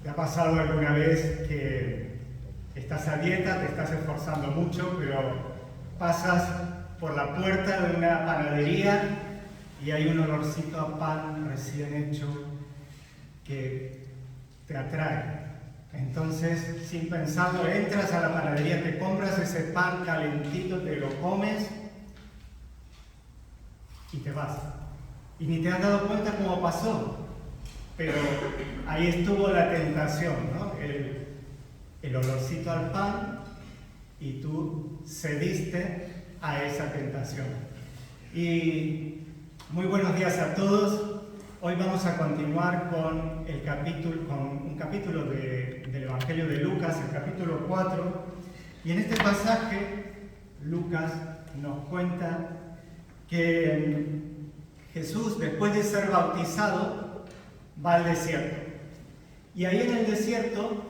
¿Te ha pasado alguna vez que estás a dieta, te estás esforzando mucho, pero pasas por la puerta de una panadería y hay un olorcito a pan recién hecho que te atrae? Entonces, sin pensarlo, entras a la panadería, te compras ese pan calentito, te lo comes y te vas. Y ni te has dado cuenta cómo pasó. Pero ahí estuvo la tentación, ¿no? El olorcito al pan, y tú cediste a esa tentación. Y muy buenos días a todos. Hoy vamos a continuar con un capítulo del Evangelio de Lucas, el capítulo 4. Y en este pasaje, Lucas nos cuenta que Jesús, después de ser bautizado, va al desierto. Y ahí en el desierto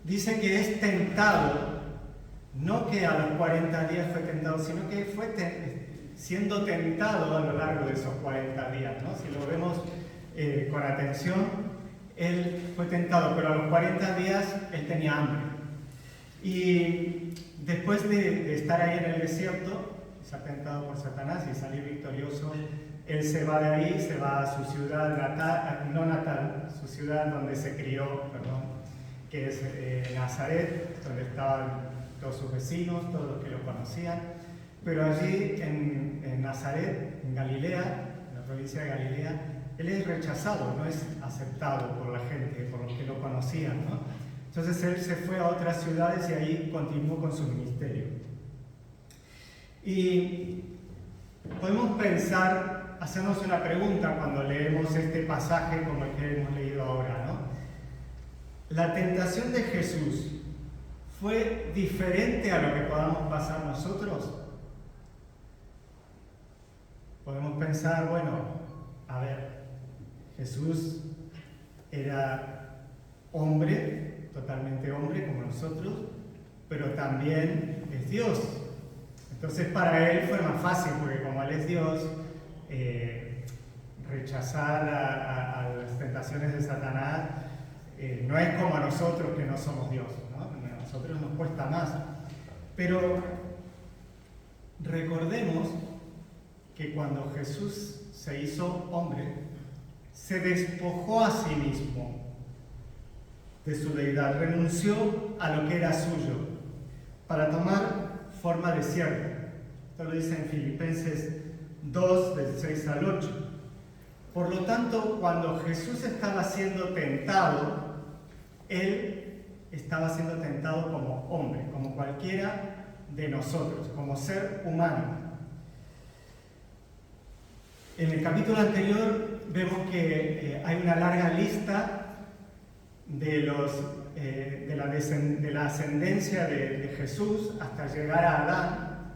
dice que es tentado, no que a los 40 días fue tentado, sino que fue siendo tentado a lo largo de esos 40 días, ¿no? Si lo vemos con atención, él fue tentado, pero a los 40 días él tenía hambre. Y después de estar ahí en el desierto, ser tentado por Satanás y salir victorioso, él se va de ahí, se va a su ciudad su ciudad donde se crió, que es Nazaret, donde estaban todos sus vecinos, todos los que lo conocían. Pero allí en Nazaret, en Galilea, en la provincia de Galilea, él es rechazado, no es aceptado por la gente, por los que lo conocían, ¿no? Entonces él se fue a otras ciudades y ahí continuó con su ministerio. Y podemos hacernos una pregunta cuando leemos este pasaje como el que hemos leído ahora, ¿no? ¿La tentación de Jesús fue diferente a lo que podamos pasar nosotros? Podemos pensar, Jesús era hombre, totalmente hombre como nosotros, pero también es Dios. Entonces para él fue más fácil, porque como él es Dios, rechazar a las tentaciones de Satanás no es como a nosotros que no somos Dios, ¿no? A nosotros nos cuesta más. Pero recordemos que cuando Jesús se hizo hombre, se despojó a sí mismo de su deidad, renunció a lo que era suyo para tomar forma de siervo. Esto lo dice en Filipenses 2, del 6 al 8. Por lo tanto, cuando Jesús estaba siendo tentado, él estaba siendo tentado como hombre, como cualquiera de nosotros, como ser humano. En el capítulo anterior vemos que hay una larga lista de la ascendencia de Jesús hasta llegar a Adán,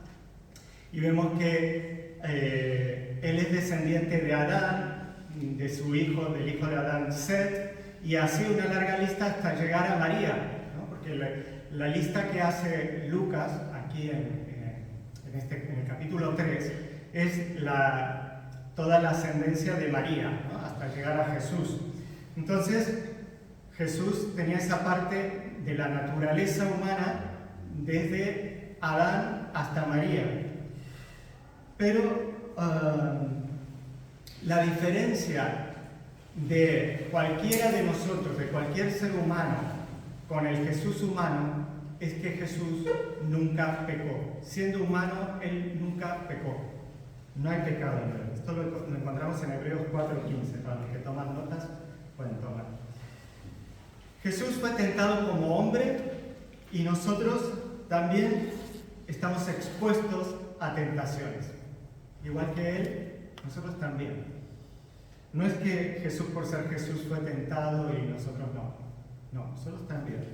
y vemos que él es descendiente de Adán, de su hijo, del hijo de Adán, Set, y así una larga lista hasta llegar a María, ¿no? Porque la lista que hace Lucas aquí en el capítulo 3 es toda la ascendencia de María, ¿no? Hasta llegar a Jesús. Entonces Jesús tenía esa parte de la naturaleza humana desde Adán hasta María. Pero la diferencia de cualquiera de nosotros, de cualquier ser humano, con el Jesús humano, es que Jesús nunca pecó. Siendo humano, él nunca pecó. No hay pecado en él. Esto lo encontramos en Hebreos 4:15. Para los que toman notas, pueden tomar. Jesús fue tentado como hombre y nosotros también estamos expuestos a tentaciones. Igual que él, nosotros también. No es que Jesús, por ser Jesús, fue tentado y nosotros no. No, nosotros también.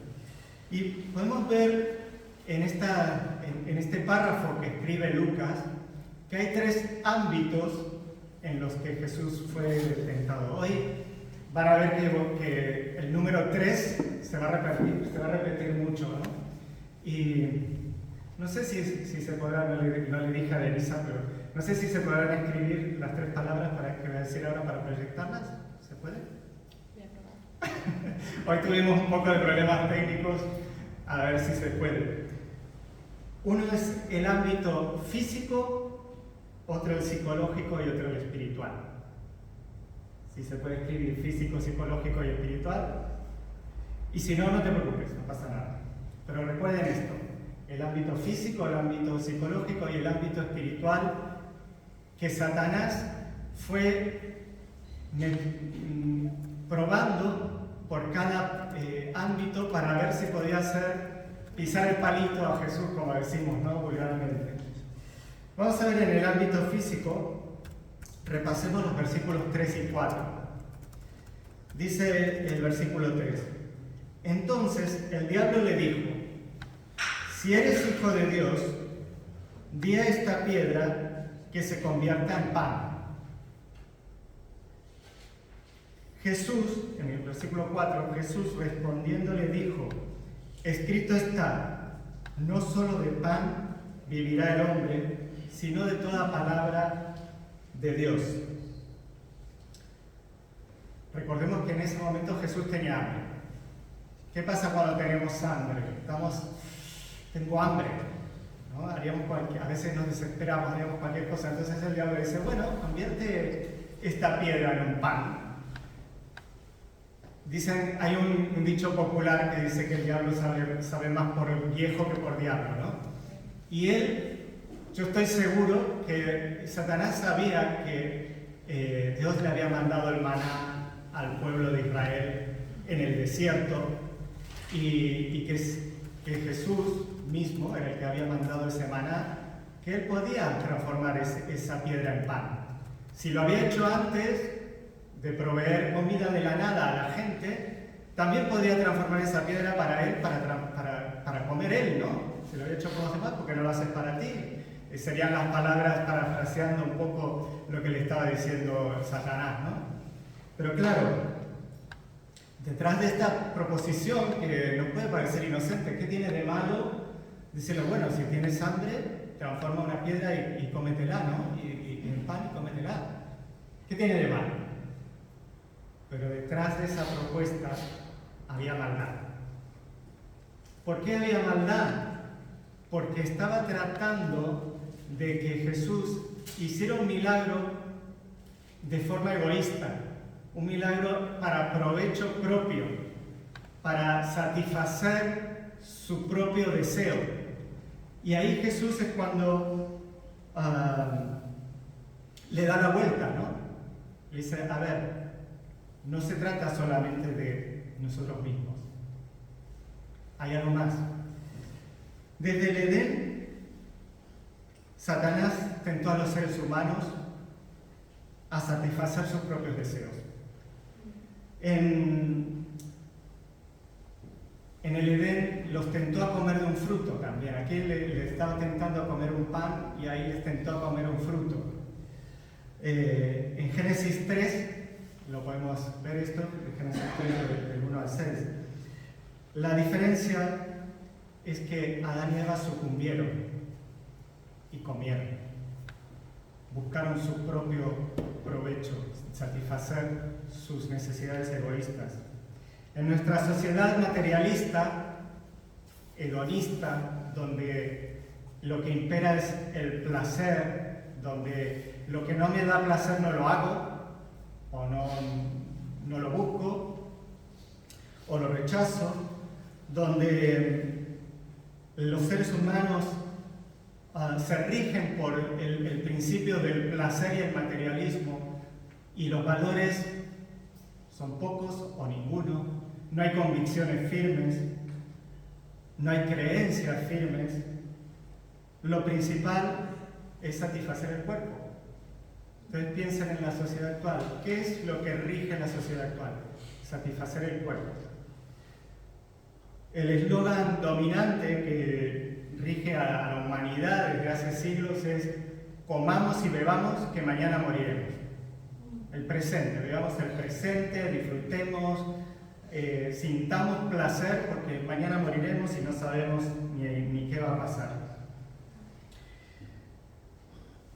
Y podemos ver en este párrafo que escribe Lucas que hay 3 ámbitos en los que Jesús fue tentado. Hoy van a ver que el número 3 se va a repetir mucho, ¿no? Y no sé si se podrá, no le dije a Denisa, pero no sé si se podrán escribir las 3 palabras que voy a decir ahora para proyectarlas. ¿Se puede? Voy a probar. Hoy tuvimos un poco de problemas técnicos, a ver si se puede. Uno es el ámbito físico, otro el psicológico y otro el espiritual. Si se puede escribir físico, psicológico y espiritual. Y si no, no te preocupes, no pasa nada. Pero recuerden esto, el ámbito físico, el ámbito psicológico y el ámbito espiritual, que Satanás fue probando por cada ámbito para ver si podía pisar el palito a Jesús, como decimos, ¿no? Vulgarmente. Vamos a ver en el ámbito físico, repasemos los versículos 3 y 4. Dice el versículo 3. Entonces el diablo le dijo: si eres hijo de Dios, di a esta piedra que se convierta en pan. Jesús, en el versículo 4, Jesús respondiendo le dijo: escrito está, no solo de pan vivirá el hombre, sino de toda palabra de Dios. Recordemos que en ese momento Jesús tenía hambre. ¿Qué pasa cuando tenemos hambre? Tengo hambre, ¿no? A veces nos desesperamos, haríamos cualquier cosa. Entonces el diablo dice: bueno, convierte esta piedra en un pan. Dicen, hay un dicho popular que dice que el diablo sabe más por viejo que por diablo, ¿no? Y yo estoy seguro que Satanás sabía que Dios le había mandado el maná al pueblo de Israel en el desierto y que Jesús mismo era el que había mandado ese maná, que él podía transformar esa piedra en pan. Si lo había hecho antes de proveer comida de la nada a la gente, también podía transformar esa piedra para él, para comer él, ¿no? Si lo había hecho con los demás, ¿por qué no lo haces para ti? Serían las palabras parafraseando un poco lo que le estaba diciendo Satanás, ¿no? Pero claro, detrás de esta proposición, que nos puede parecer inocente, ¿qué tiene de malo decirle: bueno, si tienes hambre, transforma una piedra y cómetela, ¿no? Y en pan y cómetela? ¿Qué tiene de malo? Pero detrás de esa propuesta había maldad. ¿Por qué había maldad? Porque estaba tratando de que Jesús hiciera un milagro de forma egoísta, un milagro para provecho propio, para satisfacer su propio deseo. Y ahí Jesús es cuando le da la vuelta, ¿no? Le dice: a ver, no se trata solamente de nosotros mismos, hay algo más. Desde el Edén, Satanás tentó a los seres humanos a satisfacer sus propios deseos. En el Edén los tentó a comer de un fruto también. Aquí le estaba tentando a comer un pan y ahí les tentó a comer un fruto. En Génesis 3, lo podemos ver esto, en Génesis 3 del 1 al 6. La diferencia es que Adán y Eva sucumbieron y comieron. Buscaron su propio provecho, satisfacer sus necesidades egoístas. En nuestra sociedad materialista, hedonista, donde lo que impera es el placer, donde lo que no me da placer no lo hago, o no lo busco, o lo rechazo, donde los seres humanos se rigen por el principio del placer y el materialismo, y los valores son pocos o ninguno, no hay convicciones firmes, no hay creencias firmes. Lo principal es satisfacer el cuerpo. Entonces piensen en la sociedad actual. ¿Qué es lo que rige la sociedad actual? Satisfacer el cuerpo. El eslogan dominante que rige a la humanidad desde hace siglos es: comamos y bebamos que mañana moriremos. El presente, vivamos el presente, disfrutemos, sintamos placer porque mañana moriremos y no sabemos ni qué va a pasar.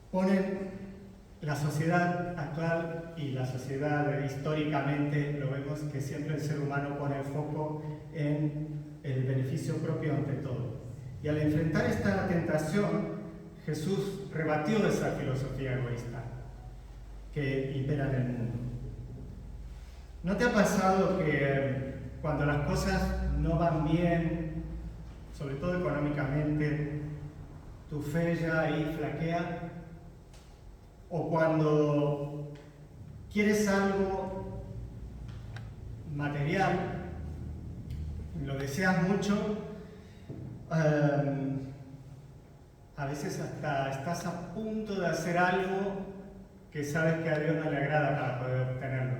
Ponen la sociedad actual y la sociedad históricamente lo vemos que siempre el ser humano pone el foco en el beneficio propio ante todo. Y al enfrentar esta tentación, Jesús rebatió esa filosofía egoísta que impera en el mundo. ¿No te ha pasado que cuando las cosas no van bien, sobre todo económicamente, tu fe ya ahí flaquea? O cuando quieres algo material, lo deseas mucho, a veces hasta estás a punto de hacer algo que sabes que a Dios no le agrada para poder obtenerlo.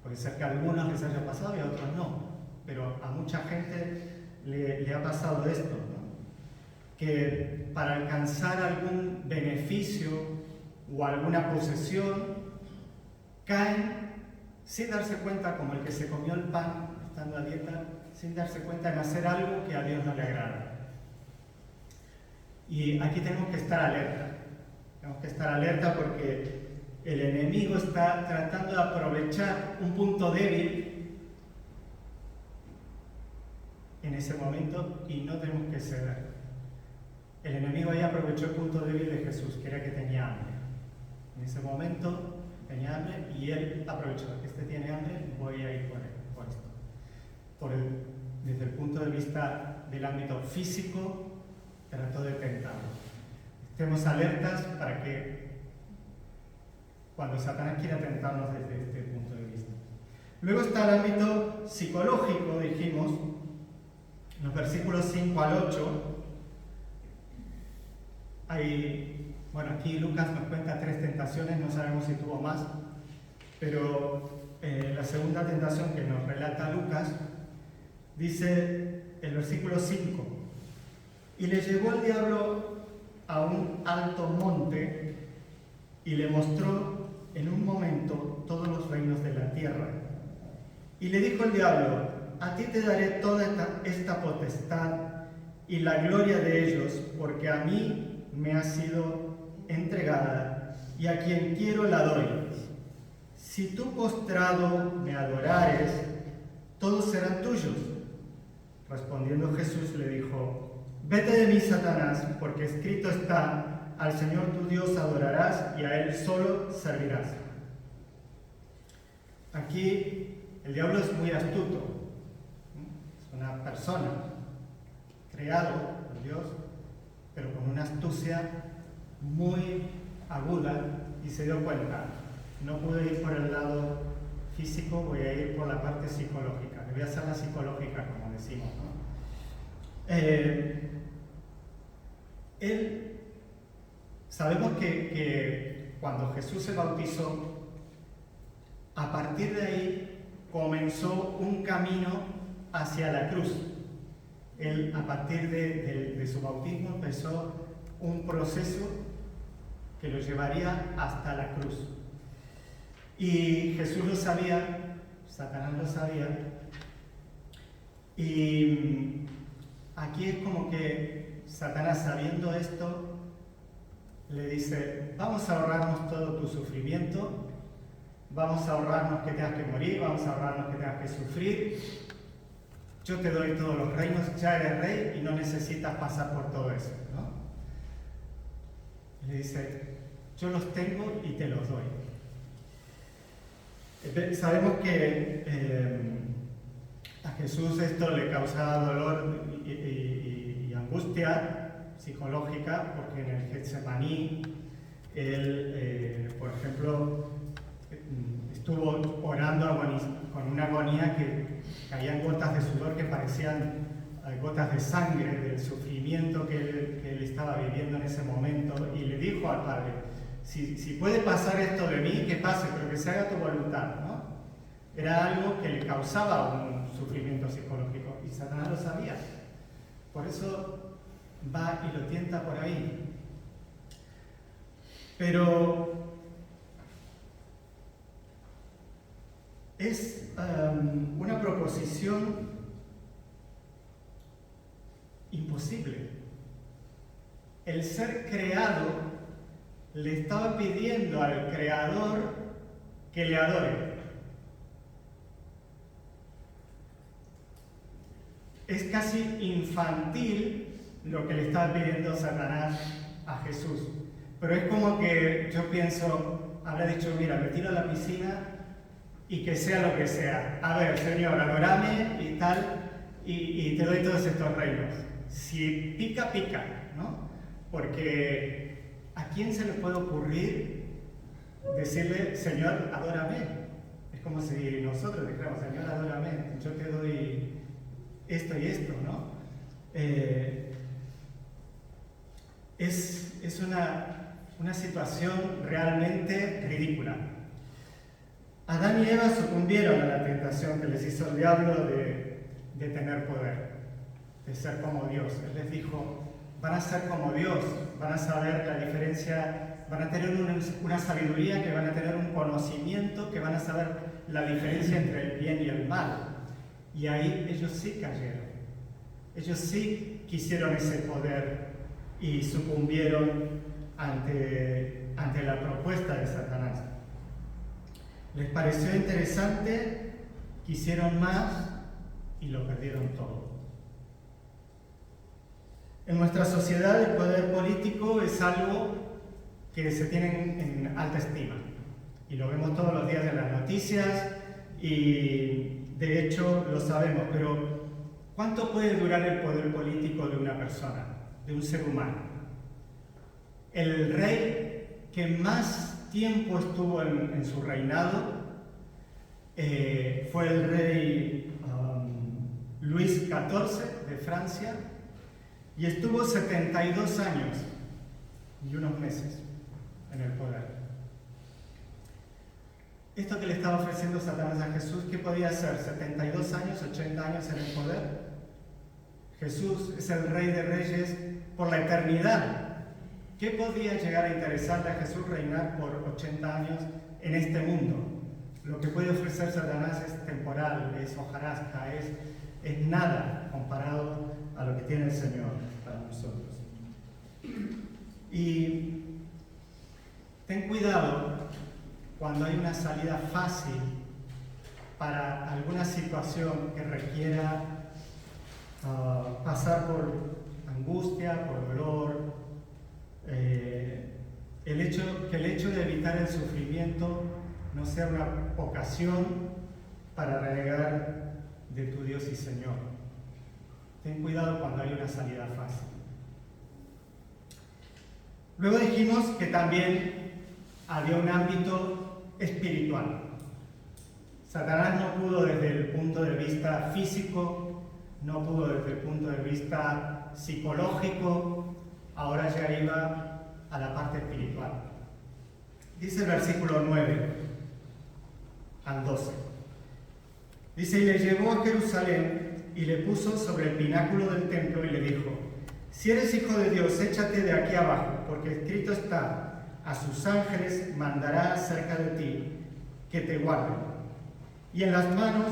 Puede ser que a algunos les haya pasado y a otros no, pero a mucha gente le ha pasado esto, ¿no? Que para alcanzar algún beneficio o alguna posesión caen sin darse cuenta, como el que se comió el pan estando a dieta, sin darse cuenta en hacer algo que a Dios no le agrada. Y aquí tenemos que estar alerta. Tenemos que estar alerta porque el enemigo está tratando de aprovechar un punto débil en ese momento y no tenemos que ceder. El enemigo ahí aprovechó el punto débil de Jesús, que era que tenía hambre. En ese momento tenía hambre y él aprovechó que este tiene hambre, voy a ir por esto. Desde el punto de vista del ámbito físico, trató de tentarlo. Estemos alertas para que cuando Satanás quiera tentarnos desde este punto de vista. Luego está el ámbito psicológico, dijimos, en los versículos 5 al 8. Aquí Lucas nos cuenta 3 tentaciones, no sabemos si tuvo más, pero la segunda tentación que nos relata Lucas dice el versículo 5: y le llevó el diablo a un alto monte y le mostró en un momento todos los reinos de la tierra. Y le dijo el diablo: a ti te daré toda esta potestad y la gloria de ellos, porque a mí me ha sido entregada y a quien quiero la doy. Si tú postrado me adorares, todos serán tuyos. Respondiendo Jesús le dijo: vete de mí, Satanás, porque escrito está: al Señor tu Dios adorarás y a Él solo servirás. Aquí el diablo es muy astuto. Es una persona creado por Dios, pero con una astucia muy aguda, y se dio cuenta: no pude ir por el lado físico, voy a ir por la parte psicológica. Le voy a hacer la psicológica, como decimos, ¿no? Sabemos que cuando Jesús se bautizó, a partir de ahí comenzó un camino hacia la cruz. Él, a partir de su bautismo, empezó un proceso que lo llevaría hasta la cruz. Y Jesús lo sabía, Satanás lo sabía, y aquí es como que Satanás, sabiendo esto, le dice: vamos a ahorrarnos todo tu sufrimiento, vamos a ahorrarnos que tengas que morir, vamos a ahorrarnos que tengas que sufrir, yo te doy todos los reinos, ya eres rey y no necesitas pasar por todo eso, ¿no? Le dice: yo los tengo y te los doy. Sabemos que a Jesús esto le causaba dolor y angustia psicológica, porque en el Getsemaní él, por ejemplo, estuvo orando con una agonía que caían gotas de sudor que parecían gotas de sangre del sufrimiento que él estaba viviendo en ese momento, y le dijo al Padre: si puede pasar esto de mí, que pase, pero que se haga tu voluntad, ¿no? Era algo que le causaba un sufrimiento psicológico, y Satanás lo sabía. Por eso va y lo tienta por ahí. Pero es una proposición imposible. El ser creado le estaba pidiendo al Creador que le adore. Es casi infantil lo que le estaba pidiendo Satanás a Jesús. Pero es como que yo pienso, habrá dicho, mira, me tiro a la piscina y que sea lo que sea. A ver, Señor, adorame y tal, y te doy todos estos reinos. Si pica, pica, ¿no? Porque ¿a quién se le puede ocurrir decirle, Señor, adórame? Es como si nosotros dijéramos, Señor, adórame, yo te doy esto y esto, ¿no? Es una situación realmente ridícula. Adán y Eva sucumbieron a la tentación que les hizo el diablo de tener poder, de ser como Dios. Él les dijo, van a ser como Dios, van a saber la diferencia, van a tener una sabiduría, que van a tener un conocimiento, que van a saber la diferencia entre el bien y el mal. Y ahí ellos sí cayeron. Ellos sí quisieron ese poder y sucumbieron ante la propuesta de Satanás. Les pareció interesante, quisieron más y lo perdieron todo. En nuestra sociedad el poder político es algo que se tiene en alta estima y lo vemos todos los días en las noticias y de hecho lo sabemos, pero ¿cuánto puede durar el poder político de una persona, de un ser humano? El rey que más tiempo estuvo en su reinado fue el rey Luis XIV de Francia y estuvo 72 años y unos meses en el poder. Esto que le estaba ofreciendo Satanás a Jesús, ¿qué podía hacer? 72 años, 80 años en el poder. Jesús es el Rey de Reyes por la eternidad. ¿Qué podía llegar a interesarle a Jesús reinar por 80 años en este mundo? Lo que puede ofrecer Satanás es temporal, es hojarasca, es nada comparado a lo que tiene el Señor para nosotros. Y ten cuidado cuando hay una salida fácil para alguna situación que requiera pasar por angustia, por dolor, que el hecho de evitar el sufrimiento no sea una ocasión para renegar de tu Dios y Señor. Ten cuidado cuando hay una salida fácil. Luego dijimos que también había un ámbito espiritual. Satanás no pudo desde el punto de vista físico, no pudo desde el punto de vista psicológico, ahora ya iba a la parte espiritual. Dice el versículo 9 al 12. Dice, y le llevó a Jerusalén y le puso sobre el pináculo del templo y le dijo, si eres hijo de Dios, échate de aquí abajo, porque escrito está, a sus ángeles mandará acerca de ti que te guarden, y en las manos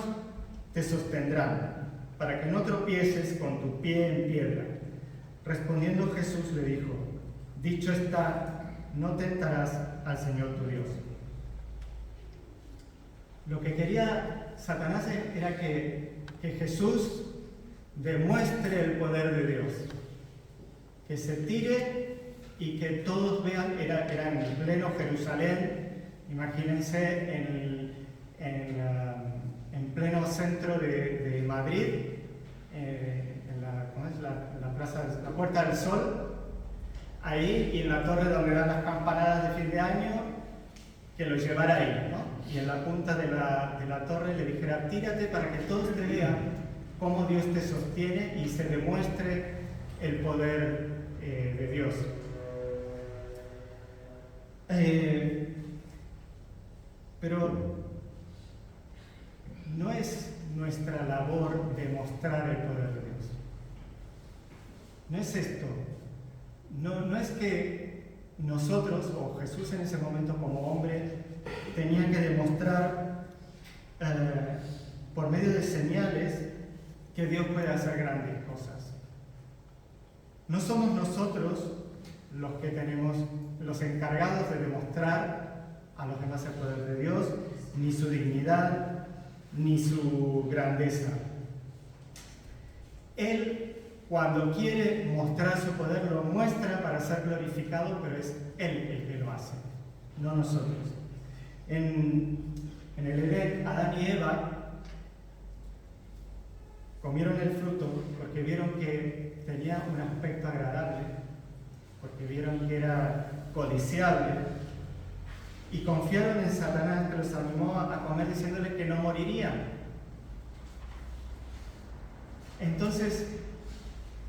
te sostendrán, para que no tropieces con tu pie en piedra. Respondiendo Jesús le dijo, dicho está, no tentarás al Señor tu Dios. Lo que quería Satanás era que Jesús demuestre el poder de Dios, que se tire y que todos vean. Era en pleno Jerusalén, imagínense en pleno centro de Madrid, en la plaza, la Puerta del Sol, ahí, y en la torre donde dan las campanadas de fin de año, que lo llevara ahí, ¿no? Y en la punta de la torre le dijera, tírate para que todos te vean cómo Dios te sostiene y se demuestre el poder de Dios. Pero no es nuestra labor demostrar el poder de Dios. No es esto. No es que nosotros, o Jesús en ese momento como hombre, tenía que demostrar por medio de señales que Dios puede hacer grandes cosas. No somos nosotros los que tenemos, los encargados de demostrar a los demás el poder de Dios, ni su dignidad, ni su grandeza. Él, cuando quiere mostrar su poder, lo muestra para ser glorificado, pero es Él el que lo hace, no nosotros. En el Edén, Adán y Eva comieron el fruto porque vieron que tenía un aspecto agradable, porque vieron que era codiciable, y confiaron en Satanás, que los animó a comer diciéndole que no morirían. Entonces,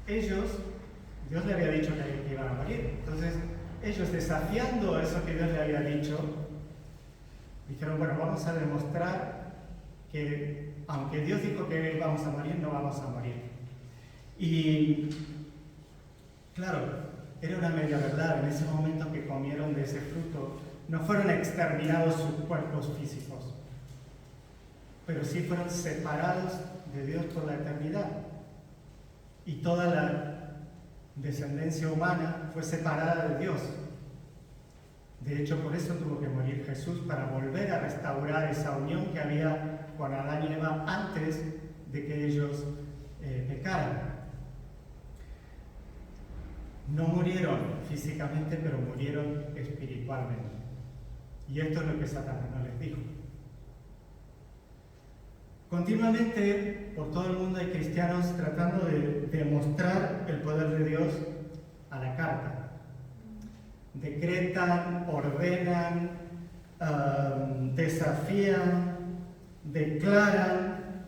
Dios le había dicho que iban a morir. Entonces, ellos, desafiando eso que Dios le había dicho, dijeron, bueno, vamos a demostrar que aunque Dios dijo que vamos a morir, no vamos a morir. Y claro, era una media verdad. En ese momento que comieron de ese fruto, no fueron exterminados sus cuerpos físicos, pero sí fueron separados de Dios por la eternidad. Y toda la descendencia humana fue separada de Dios. De hecho, por eso tuvo que morir Jesús, para volver a restaurar esa unión que había con Adán y Eva antes de que ellos pecaran. No murieron físicamente, pero murieron espiritualmente. Y esto es lo que Satanás no les dijo. Continuamente por todo el mundo hay cristianos tratando de demostrar el poder de Dios a la carta. Decretan, ordenan, desafían, declaran.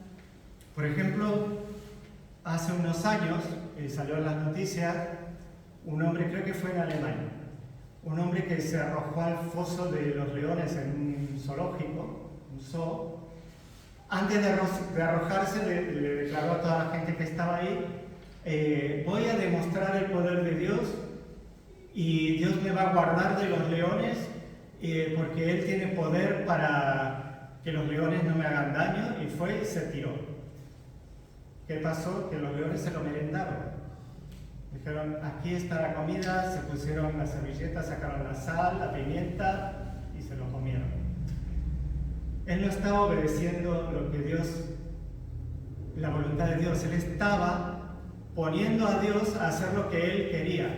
Por ejemplo, hace unos años salió en las noticias un hombre, creo que fue en Alemania, un hombre que se arrojó al foso de los leones en un zoológico, un zoo. Antes de arrojarse le declaró a toda la gente que estaba ahí, voy a demostrar el poder de Dios y Dios me va a guardar de los leones porque Él tiene poder para que los leones no me hagan daño, y fue y se tiró. ¿Qué pasó? Que los leones se lo merendaron. Dijeron, aquí está la comida, se pusieron las servilletas, sacaron la sal, la pimienta y se lo comieron. Él no estaba obedeciendo lo que Dios, la voluntad de Dios. Él estaba poniendo a Dios a hacer lo que él quería.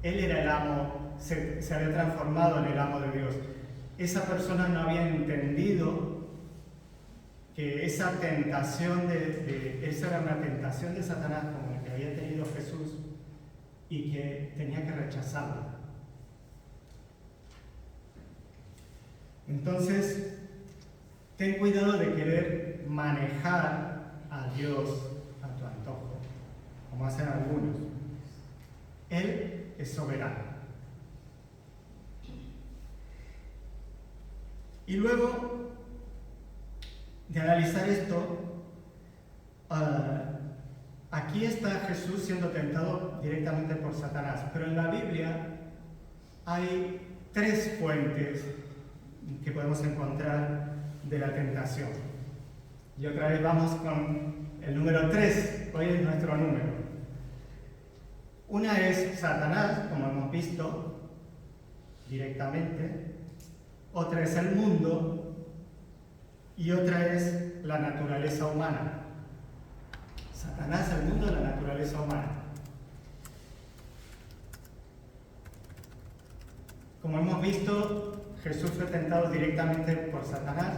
Él era el amo, se había transformado en el amo de Dios. Esa persona no había entendido que esa tentación esa era una tentación de Satanás, como la que había tenido Jesús, y que tenía que rechazarla. Entonces, ten cuidado de querer manejar a Dios a tu antojo, como hacen algunos. Él es soberano. Y luego de analizar esto, aquí está Jesús siendo tentado directamente por Satanás, pero en la Biblia hay 3 fuentes que podemos encontrar de la tentación. Y otra vez vamos con el número 3, hoy es nuestro número. Una es Satanás, como hemos visto, directamente. Otra es el mundo. Y otra es la naturaleza humana. Satanás, el mundo, la naturaleza humana. Como hemos visto, Jesús fue tentado directamente por Satanás,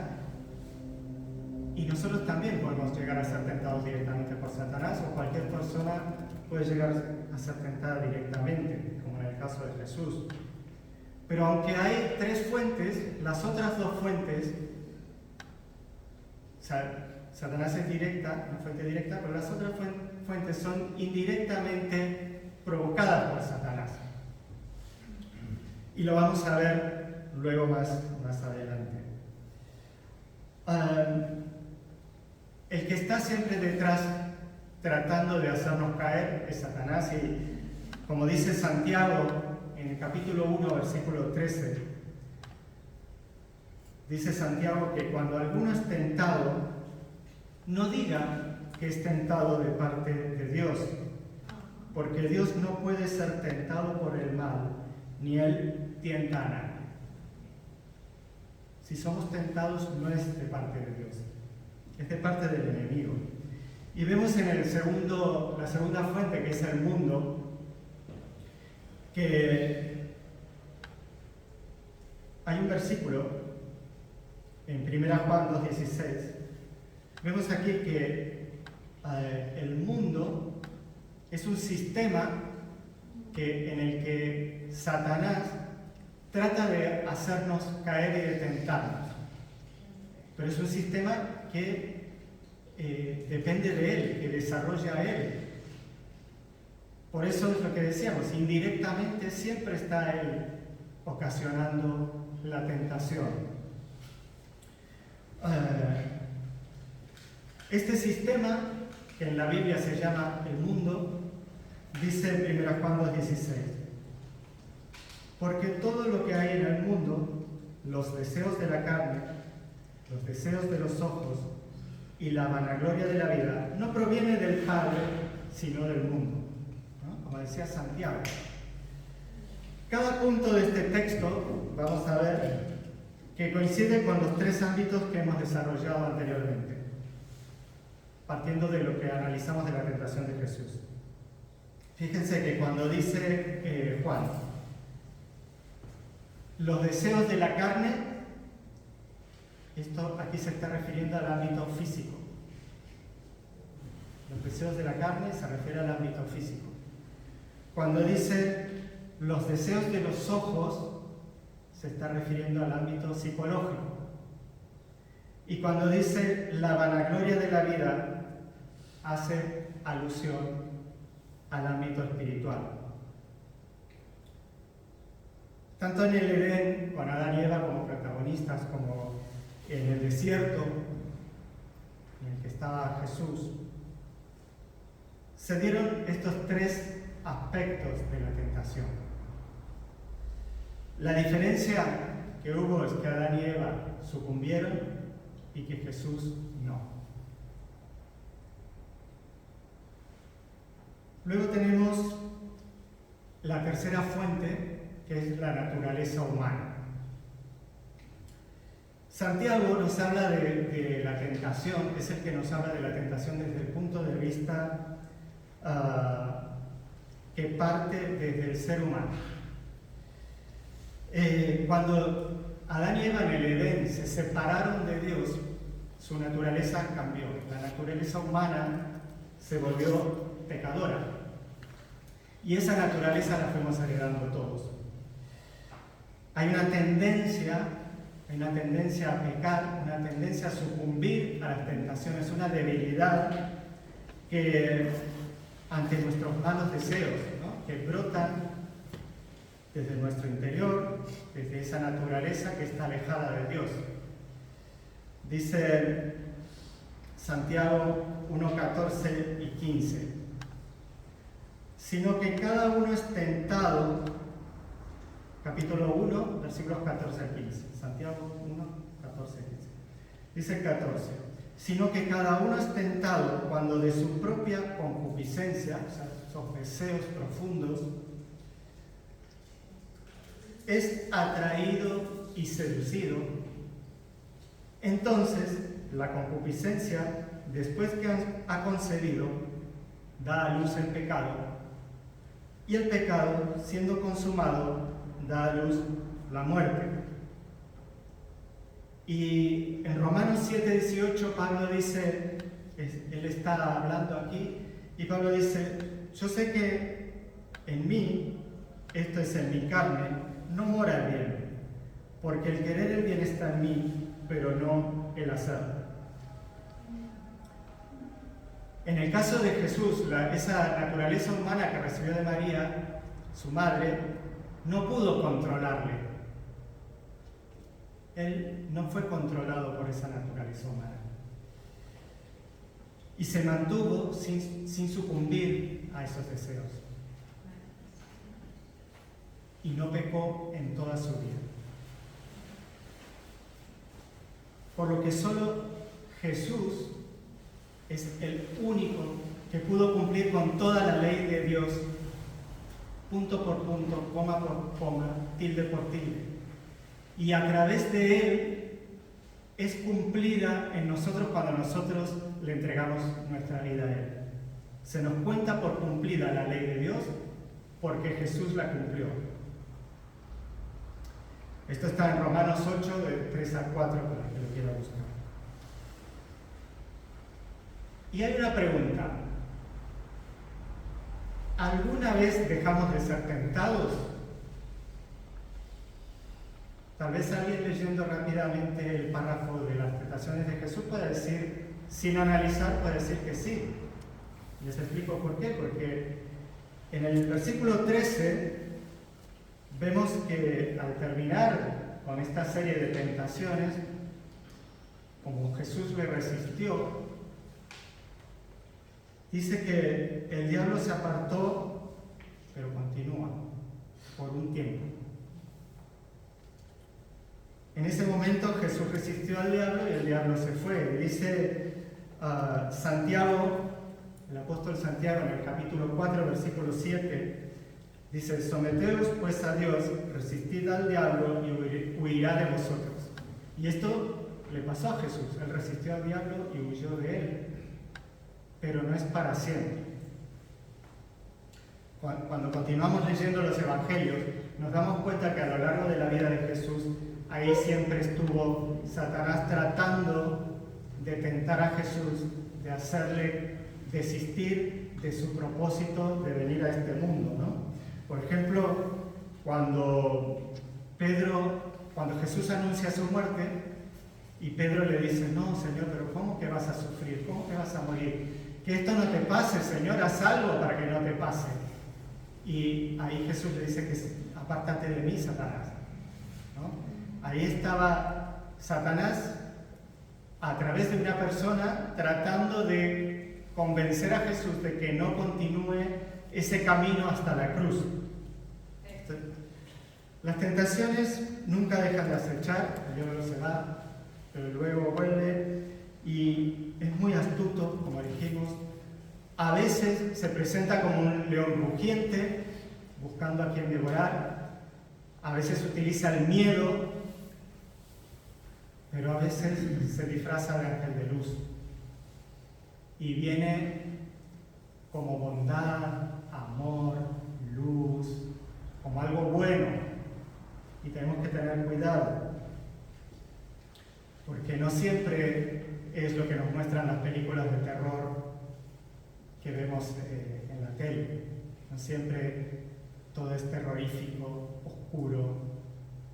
y nosotros también podemos llegar a ser tentados directamente por Satanás, o cualquier persona puede llegar a ser tentada directamente, como en el caso de Jesús. Pero aunque hay 3 fuentes, las otras 2 fuentes, Satanás es directa, una fuente directa, pero las otras fuentes son indirectamente provocadas por Satanás. Y lo vamos a ver luego más adelante. El que está siempre detrás tratando de hacernos caer es Satanás, y como dice Santiago en el capítulo 1, versículo 13, dice Santiago que cuando alguno es tentado, no diga que es tentado de parte de Dios, porque Dios no puede ser tentado por el mal, ni Él tienta a nadie. Si somos tentados, no es de parte de Dios, es de parte del enemigo. Y vemos en la segunda fuente, que es el mundo, que hay un versículo en 1 Juan 2:16. Vemos aquí que el mundo es un sistema en el que Satanás trata de hacernos caer y de tentarnos. Pero es un sistema que depende de Él, que desarrolla Él. Por eso es lo que decíamos, indirectamente siempre está Él ocasionando la tentación. Este sistema, que en la Biblia se llama el mundo, dice en 1 Juan 2:16, porque todo lo que hay en el mundo, los deseos de la carne, los deseos de los ojos y la vanagloria de la vida, no proviene del Padre, sino del mundo, ¿no? Como decía Santiago. Cada punto de este texto, vamos a ver, que coincide con los tres ámbitos que hemos desarrollado anteriormente, partiendo de lo que analizamos de la tentación de Jesús. Fíjense que cuando dice Juan, los deseos de la carne, esto aquí se está refiriendo al ámbito físico. Los deseos de la carne se refiere al ámbito físico. Cuando dice los deseos de los ojos, se está refiriendo al ámbito psicológico. Y cuando dice la vanagloria de la vida, hace alusión al ámbito espiritual. Tanto en el Edén, con Adán y Eva como protagonistas, como en el desierto, en el que estaba Jesús, se dieron estos tres aspectos de la tentación. La diferencia que hubo es que Adán y Eva sucumbieron y que Jesús no. Luego tenemos la tercera fuente, que es la naturaleza humana. Santiago nos habla de la tentación, es el que nos habla de la tentación desde el punto de vista que parte desde el ser humano. Cuando Adán y Eva en el Edén se separaron de Dios, su naturaleza cambió. La naturaleza humana se volvió pecadora. Y esa naturaleza la fuimos heredando todos. Hay una tendencia a pecar, una tendencia a sucumbir a las tentaciones, una debilidad que ante nuestros malos deseos, ¿no? Que brotan desde nuestro interior, desde esa naturaleza que está alejada de Dios. Dice Santiago 1:14 y 15, sino que cada uno es tentado, capítulo 1, versículos 14 al 15, Santiago 1, 14 al 15. Dice el 14, sino que cada uno es tentado cuando de su propia concupiscencia, o sea, esos deseos profundos, es atraído y seducido. Entonces, la concupiscencia, después que ha concebido, da a luz el pecado, y el pecado, siendo consumado, da a luz la muerte. Y en Romanos 7:18 Pablo dice, él está hablando aquí, y Pablo dice, yo sé que en mí, esto es en mi carne, no mora el bien, porque el querer el bien está en mí, pero no el hacerlo. En el caso de Jesús, esa naturaleza humana que recibió de María, su madre, no pudo controlarle. Él no fue controlado por esa naturaleza humana. Y se mantuvo sin sucumbir a esos deseos. Y no pecó en toda su vida. Por lo que solo Jesús es el único que pudo cumplir con toda la ley de Dios, punto por punto, coma por coma, tilde por tilde. Y a través de Él es cumplida en nosotros cuando nosotros le entregamos nuestra vida a Él. Se nos cuenta por cumplida la ley de Dios porque Jesús la cumplió. Esto está en Romanos 8, de 3 a 4, para el que lo quiera buscar. Y hay una pregunta. ¿Alguna vez dejamos de ser tentados? Tal vez alguien leyendo rápidamente el párrafo de las tentaciones de Jesús puede decir, sin analizar, puede decir que sí. Les explico por qué. Porque en el versículo 13 vemos que al terminar con esta serie de tentaciones, como Jesús le resistió, dice que el diablo se apartó, pero continúa por un tiempo. En ese momento Jesús resistió al diablo y el diablo se fue. Dice Santiago, el apóstol Santiago en el capítulo 4, versículo 7, dice, someteos pues a Dios, resistid al diablo y huirá de vosotros. Y esto le pasó a Jesús, él resistió al diablo y huyó de él, pero no es para siempre. Cuando continuamos leyendo los evangelios, nos damos cuenta que a lo largo de la vida de Jesús, ahí siempre estuvo Satanás tratando de tentar a Jesús, de hacerle desistir de su propósito de venir a este mundo, ¿no? Por ejemplo, cuando Jesús anuncia su muerte y Pedro le dice, no, Señor, pero ¿cómo que vas a sufrir? ¿Cómo que vas a morir? Que esto no te pase, Señor, haz algo para que no te pase. Y ahí Jesús le dice que apártate de mí, Satanás, ¿no? Ahí estaba Satanás a través de una persona tratando de convencer a Jesús de que no continúe ese camino hasta la cruz. Las tentaciones nunca dejan de acechar, el diablo se va, pero luego vuelve y es muy astuto, como dijimos. A veces se presenta como un león rugiente, buscando a quien devorar. A veces utiliza el miedo, pero a veces se disfraza de ángel de luz. Y viene como bondad, amor, luz, como algo bueno. Y tenemos que tener cuidado, porque no siempre es lo que nos muestran las películas de terror que vemos en la tele. No siempre todo es terrorífico, oscuro.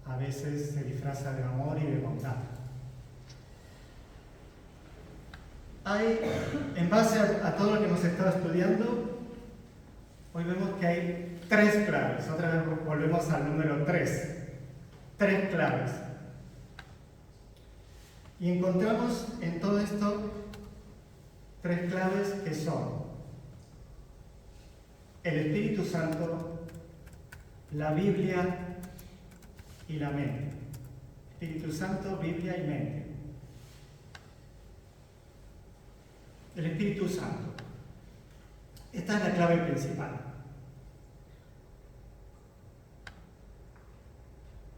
A veces se disfraza de amor y de bondad. En base a todo lo que hemos estado estudiando, hoy vemos que hay 3 claves. Otra vez volvemos al número 3. 3 claves. Y encontramos en todo esto 3 claves que son el Espíritu Santo, la Biblia y la mente. Espíritu Santo, Biblia y mente. El Espíritu Santo. Esta es la clave principal.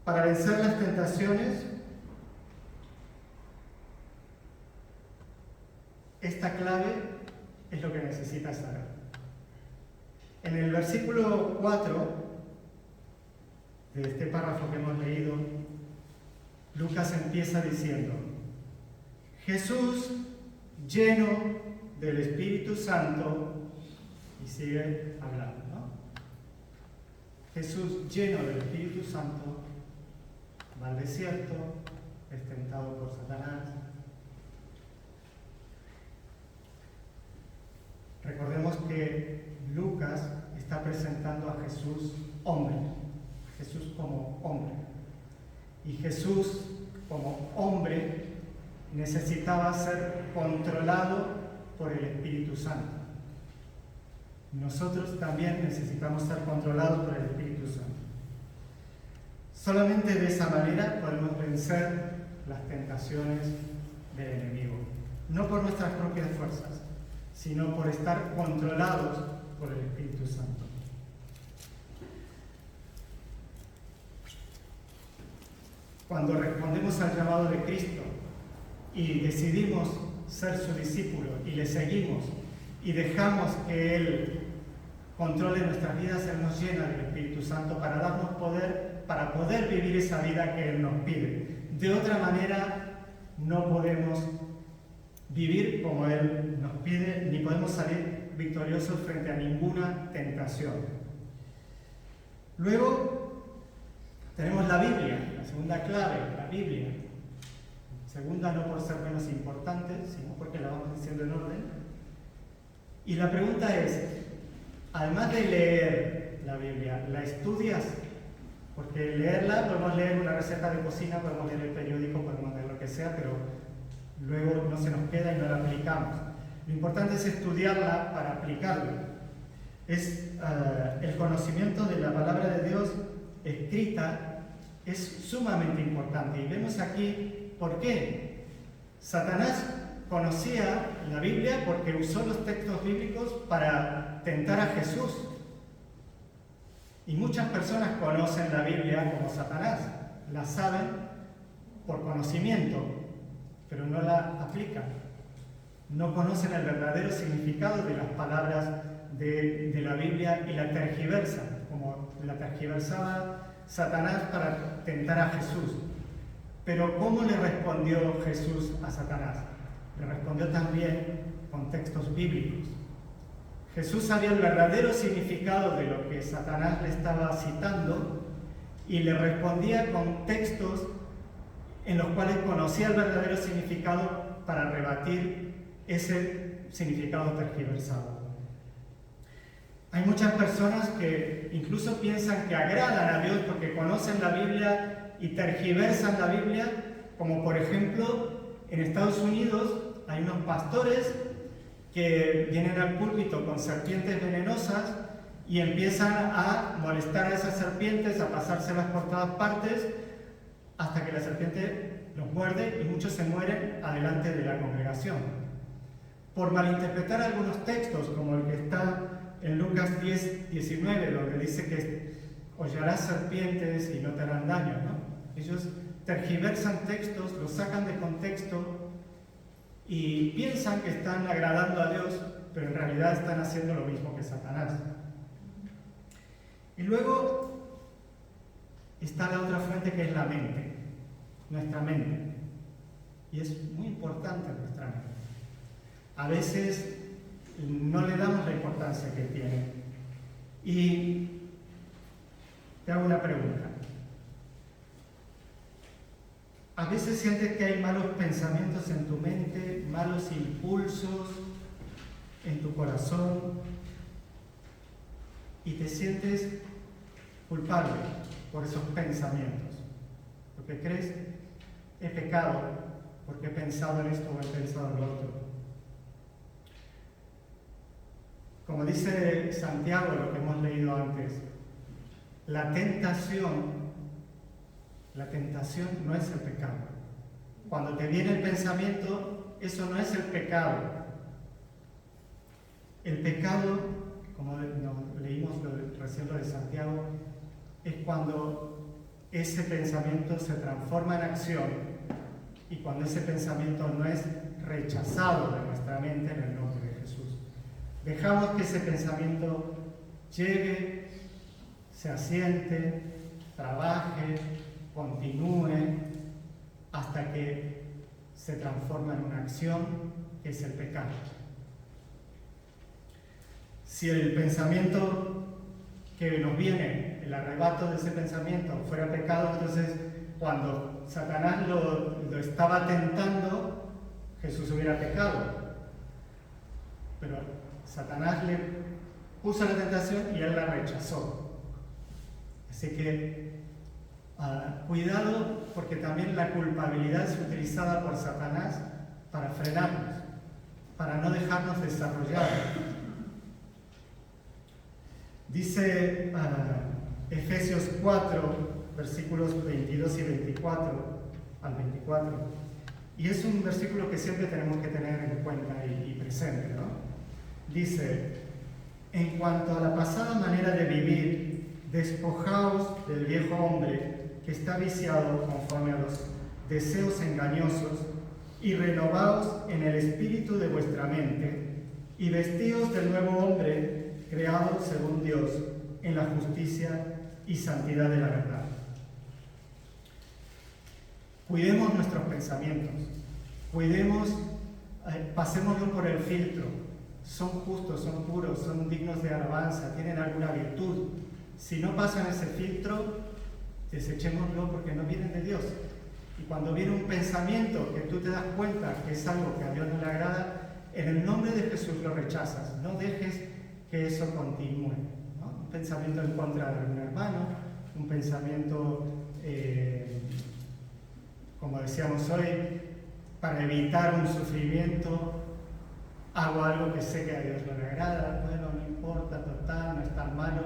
Para vencer las tentaciones, esta clave es lo que necesitas saber. En el versículo 4 de este párrafo que hemos leído, Lucas empieza diciendo, Jesús lleno del Espíritu Santo, y sigue hablando, ¿no? Jesús lleno del Espíritu Santo va al desierto, es tentado por Satanás. Recordemos que Lucas está presentando a Jesús hombre, Jesús como hombre. Y Jesús como hombre necesitaba ser controlado por el Espíritu Santo. Nosotros también necesitamos ser controlados por el Espíritu Santo. Solamente de esa manera podemos vencer las tentaciones del enemigo. No por nuestras propias fuerzas, sino por estar controlados por el Espíritu Santo. Cuando respondemos al llamado de Cristo y decidimos ser su discípulo y le seguimos y dejamos que Él controle nuestras vidas, Él nos llena del Espíritu Santo para darnos poder, para poder vivir esa vida que Él nos pide. De otra manera, no podemos vivir como Él nos pide, ni podemos salir victoriosos frente a ninguna tentación. Luego, tenemos la Biblia, la segunda clave, la Biblia. Segunda no por ser menos importante, sino porque la vamos diciendo en orden. Y la pregunta es, además de leer la Biblia, ¿la estudias? Porque leerla, podemos leer una receta de cocina, podemos leer el periódico, podemos leer lo que sea, pero luego no se nos queda y no la aplicamos. Lo importante es estudiarla para aplicarla. Es el conocimiento de la palabra de Dios escrita es sumamente importante. Y vemos aquí por qué. Satanás conocía la Biblia porque usó los textos bíblicos para tentar a Jesús. Y muchas personas conocen la Biblia como Satanás, la saben por conocimiento, pero no la aplican. No conocen el verdadero significado de las palabras de la Biblia y la tergiversan, como la tergiversaba Satanás para tentar a Jesús. Pero ¿cómo le respondió Jesús a Satanás? Le respondió también con textos bíblicos. Jesús sabía el verdadero significado de lo que Satanás le estaba citando y le respondía con textos en los cuales conocía el verdadero significado para rebatir ese significado tergiversado. Hay muchas personas que incluso piensan que agradan a Dios porque conocen la Biblia y tergiversan la Biblia, como por ejemplo en Estados Unidos hay unos pastores que vienen al púlpito con serpientes venenosas y empiezan a molestar a esas serpientes, a pasárselas por todas partes, hasta que la serpiente los muerde y muchos se mueren adelante de la congregación. Por malinterpretar algunos textos, como el que está en Lucas 10, 19, donde dice que hollarás serpientes y no te harán daño, ¿no? Ellos tergiversan textos, los sacan de contexto y piensan que están agradando a Dios, pero en realidad están haciendo lo mismo que Satanás. Y luego está la otra fuente, que es la mente, nuestra mente. Y es muy importante nuestra mente. A veces no le damos la importancia que tiene. Y te hago una pregunta. A veces sientes que hay malos pensamientos en tu mente, malos impulsos en tu corazón y te sientes culpable por esos pensamientos. Porque crees, he pecado porque he pensado en esto o he pensado en lo otro. Como dice Santiago, lo que hemos leído antes, la tentación no es el pecado. Cuando te viene el pensamiento, eso no es el pecado. El pecado, como leímos recién lo de Santiago, es cuando ese pensamiento se transforma en acción y cuando ese pensamiento no es rechazado de nuestra mente en el nombre de Jesús. Dejamos que ese pensamiento llegue, se asiente, trabaje, continúe hasta que se transforma en una acción, que es el pecado. Si el pensamiento que nos viene, el arrebato de ese pensamiento fuera pecado, entonces cuando Satanás lo estaba tentando, Jesús hubiera pecado. Pero Satanás le puso la tentación y él la rechazó. Así que cuidado, porque también la culpabilidad es utilizada por Satanás para frenarnos, para no dejarnos desarrollar. Dice Efesios 4, versículos 22 y 24 al 24, y es un versículo que siempre tenemos que tener en cuenta y presente, ¿no? dice: en cuanto a la pasada manera de vivir, despojaos del viejo hombre que está viciado conforme a los deseos engañosos, y renovaos en el espíritu de vuestra mente, y vestíos del nuevo hombre creado según Dios en la justicia y santidad de la verdad. Cuidemos nuestros pensamientos, pasémoslo por el filtro. Son justos, son puros, son dignos de alabanza, tienen alguna virtud. Si no pasan ese filtro, desechémoslo porque no vienen de Dios. Y cuando viene un pensamiento que tú te das cuenta que es algo que a Dios no le agrada, en el nombre de Jesús lo rechazas. No dejes que eso continúe, ¿no? Un pensamiento en contra de algún hermano, un pensamiento, como decíamos hoy, para evitar un sufrimiento, hago algo que sé que a Dios no le agrada, bueno, no importa, total, no es tan malo.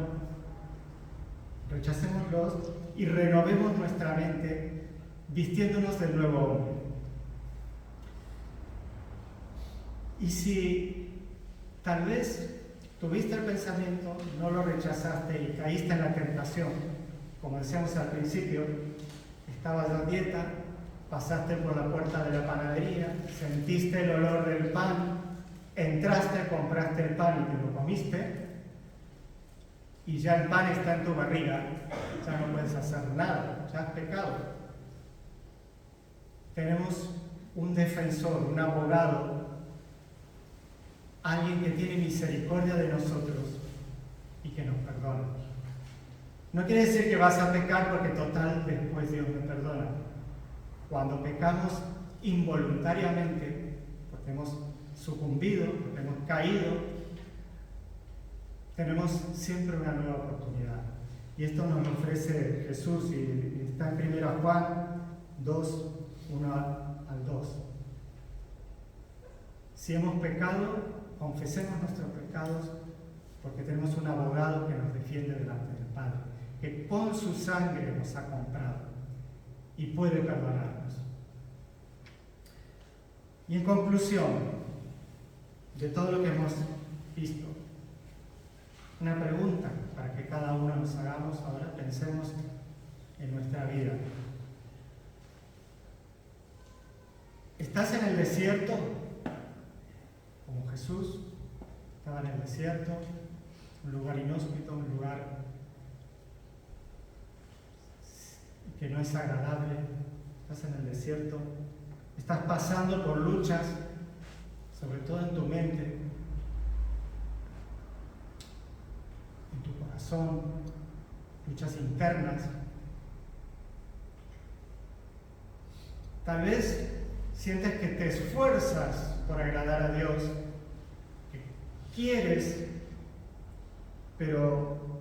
Rechacémoslos y renovemos nuestra mente vistiéndonos del nuevo hombre. Y si tal vez tuviste el pensamiento, no lo rechazaste y caíste en la tentación, como decíamos al principio, estabas a dieta, pasaste por la puerta de la panadería, sentiste el olor del pan, entraste, compraste el pan y te lo comiste, y ya el pan está en tu barriga, ya no puedes hacer nada, ya has pecado. Tenemos un defensor, un abogado, alguien que tiene misericordia de nosotros y que nos perdona. No quiere decir que vas a pecar porque total después Dios me perdona. Cuando pecamos involuntariamente, porque hemos sucumbido, porque hemos caído, tenemos siempre una nueva oportunidad. Y esto nos lo ofrece Jesús y está en 1 Juan 2, 1 al 2. Si hemos pecado, confesemos nuestros pecados, porque tenemos un abogado que nos defiende delante del Padre, que con su sangre nos ha comprado y puede perdonarnos. Y en conclusión de todo lo que hemos visto, una pregunta para que cada uno nos hagamos ahora, pensemos en nuestra vida. ¿Estás en el desierto? Como Jesús estaba en el desierto, un lugar inhóspito, un lugar que no es agradable. Estás en el desierto, estás pasando por luchas, sobre todo en tu mente, en tu corazón, luchas internas. Tal vez sientes que te esfuerzas por agradar a Dios, que quieres, pero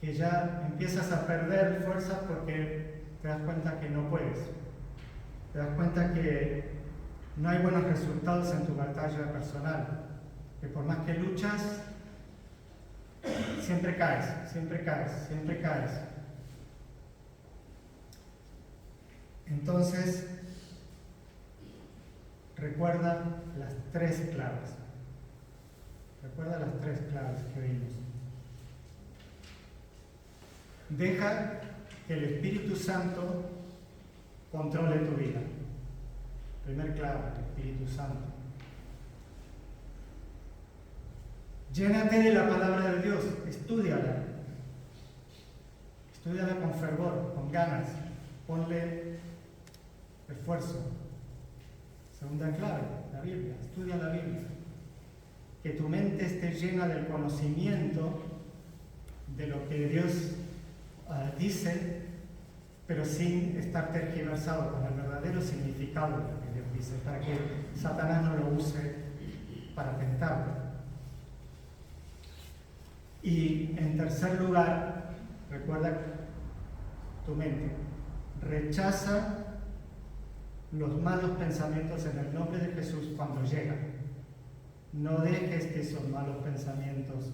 que ya empiezas a perder fuerzas porque te das cuenta que no puedes. Te das cuenta que no hay buenos resultados en tu batalla personal, que por más que luchas, siempre caes, siempre caes, siempre caes. Entonces, recuerda las tres claves. Recuerda las tres claves que vimos. Deja que el Espíritu Santo controle tu vida. Primer clave, el Espíritu Santo. Llénate de la palabra de Dios, estúdiala. Estúdiala con fervor, con ganas. Ponle esfuerzo. Segunda clave, la Biblia. Estudia la Biblia. Que tu mente esté llena del conocimiento de lo que Dios dice, pero sin estar tergiversado con el verdadero significado de lo que Dios dice, para que Satanás no lo use para tentarlo. Y en tercer lugar, recuerda tu mente. Rechaza los malos pensamientos en el nombre de Jesús cuando llegan. No dejes que esos malos pensamientos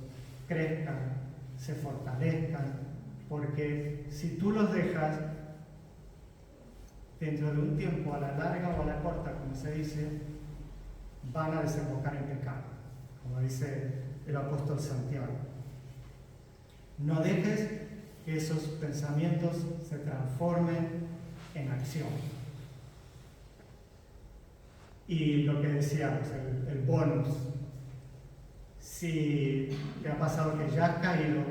crezcan, se fortalezcan, porque si tú los dejas, dentro de un tiempo, a la larga o a la corta, como se dice, van a desembocar en pecado. como dice el apóstol Santiago. No dejes que esos pensamientos se transformen en acción. Y lo que decíamos, el bonus. Si te ha pasado que ya has caído,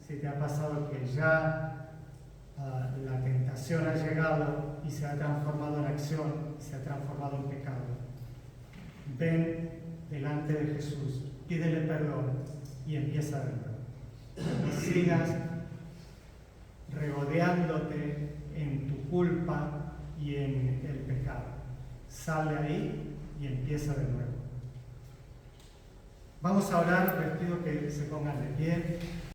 si te ha pasado que ya la tentación ha llegado y se ha transformado en acción, se ha transformado en pecado, ven delante de Jesús, pídele perdón y empieza de nuevo. No sigas regodeándote en tu culpa y en el pecado. Sal de ahí y empieza de nuevo. Vamos a orar, les pido que se pongan de pie.